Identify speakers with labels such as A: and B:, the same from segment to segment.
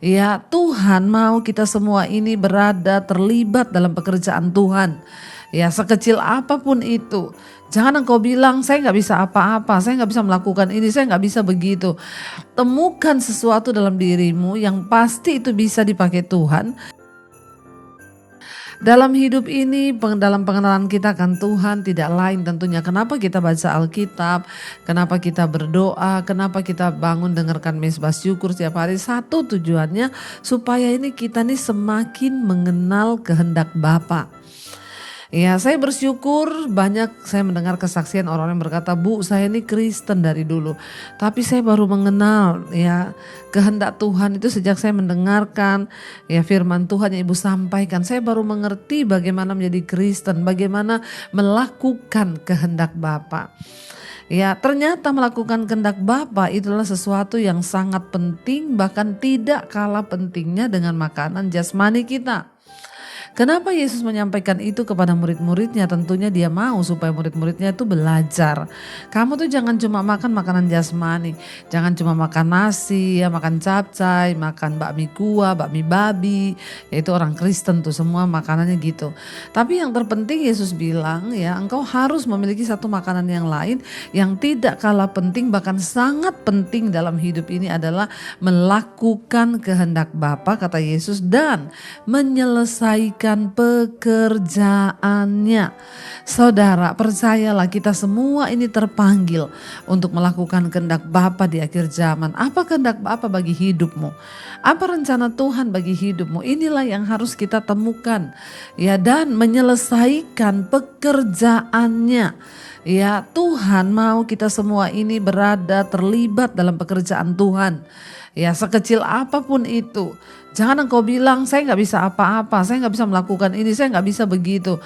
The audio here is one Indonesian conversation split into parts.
A: Ya, Tuhan mau kita semua ini berada terlibat dalam pekerjaan Tuhan. Ya, sekecil apapun itu. Jangan engkau bilang, saya nggak bisa apa-apa, saya nggak bisa melakukan ini, saya nggak bisa begitu. Temukan sesuatu dalam dirimu yang pasti itu bisa dipakai Tuhan. Dalam hidup ini, dalam pengenalan kita akan Tuhan tidak lain tentunya. Kenapa kita baca Alkitab, kenapa kita berdoa, kenapa kita bangun dengarkan mezbah syukur setiap hari. Satu tujuannya supaya ini kita nih semakin mengenal kehendak Bapa. Ya, saya bersyukur banyak saya mendengar kesaksian orang yang berkata, "Bu, saya ini Kristen dari dulu. Tapi saya baru mengenal ya kehendak Tuhan itu sejak saya mendengarkan ya firman Tuhan yang Ibu sampaikan. Saya baru mengerti bagaimana menjadi Kristen, bagaimana melakukan kehendak Bapa." Ya, ternyata melakukan kehendak Bapa itulah sesuatu yang sangat penting, bahkan tidak kalah pentingnya dengan makanan jasmani kita. Kenapa Yesus menyampaikan itu kepada murid-muridnya? Tentunya dia mau supaya murid-muridnya itu belajar. Kamu tuh jangan cuma makan makanan jasmani. Jangan cuma makan nasi, ya, makan capcay, makan bakmi kuah, bakmi babi. Yaitu orang Kristen tuh semua makanannya gitu. Tapi yang terpenting Yesus bilang ya, engkau harus memiliki satu makanan yang lain yang tidak kalah penting, bahkan sangat penting dalam hidup ini adalah melakukan kehendak Bapa, kata Yesus, dan menyelesaikan pekerjaannya. Saudara, percayalah kita semua ini terpanggil untuk melakukan kehendak Bapa di akhir zaman. Apa kehendak Bapa bagi hidupmu? Apa rencana Tuhan bagi hidupmu? Inilah yang harus kita temukan ya, dan menyelesaikan pekerjaannya. Ya, Tuhan mau kita semua ini berada terlibat dalam pekerjaan Tuhan. Ya, sekecil apapun itu. Jangan engkau bilang, saya nggak bisa apa-apa, saya nggak bisa melakukan ini, saya nggak bisa begitu.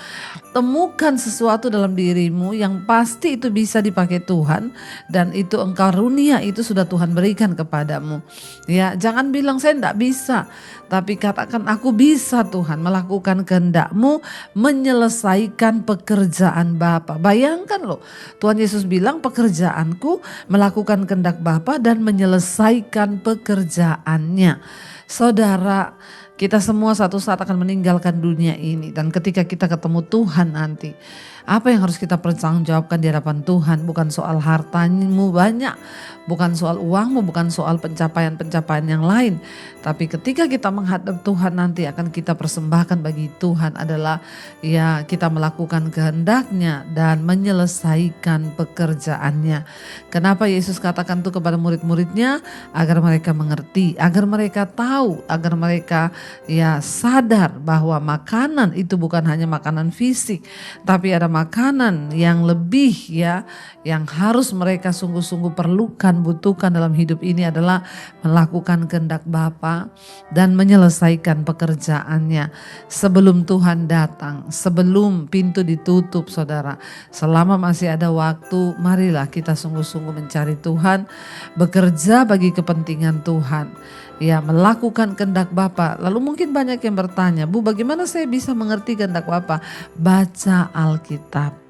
A: Temukan sesuatu dalam dirimu yang pasti itu bisa dipakai Tuhan, dan itu engkau karunia itu sudah Tuhan berikan kepadamu. Ya, jangan bilang saya nggak bisa, tapi katakan aku bisa Tuhan melakukan kehendak-Mu, menyelesaikan pekerjaan Bapa. Bayangkan loh, Tuhan Yesus bilang pekerjaanku melakukan kehendak Bapa dan menyelesaikan pekerjaannya. Saudara, kita semua satu saat akan meninggalkan dunia ini, dan ketika kita ketemu Tuhan nanti, apa yang harus kita pertanggungjawabkan di hadapan Tuhan? Bukan soal hartamu banyak, bukan soal uangmu, bukan soal pencapaian-pencapaian yang lain. Tapi ketika kita menghadap Tuhan nanti, akan kita persembahkan bagi Tuhan adalah ya kita melakukan kehendak-Nya dan menyelesaikan pekerjaannya. Kenapa Yesus katakan itu kepada murid-muridnya? Agar mereka mengerti, agar mereka tahu, agar mereka ya sadar bahwa makanan itu bukan hanya makanan fisik, tapi ada makanan yang lebih ya, yang harus mereka sungguh-sungguh perlukan, butuhkan dalam hidup ini adalah melakukan kehendak Bapa dan menyelesaikan pekerjaannya sebelum Tuhan datang, sebelum pintu ditutup. Saudara, selama masih ada waktu, marilah kita sungguh-sungguh mencari Tuhan, bekerja bagi kepentingan Tuhan, ya, melakukan kehendak Bapa. Lalu mungkin banyak yang bertanya, "Bu, bagaimana saya bisa mengerti kehendak Bapa?" Baca Alkitab.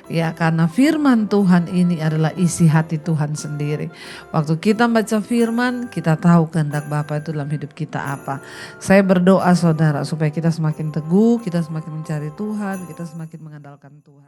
A: Ya, karena firman Tuhan ini adalah isi hati Tuhan sendiri. Waktu kita baca firman, kita tahu kehendak Bapa itu dalam hidup kita apa. Saya berdoa saudara supaya kita semakin teguh, kita semakin mencari Tuhan, kita semakin mengandalkan Tuhan.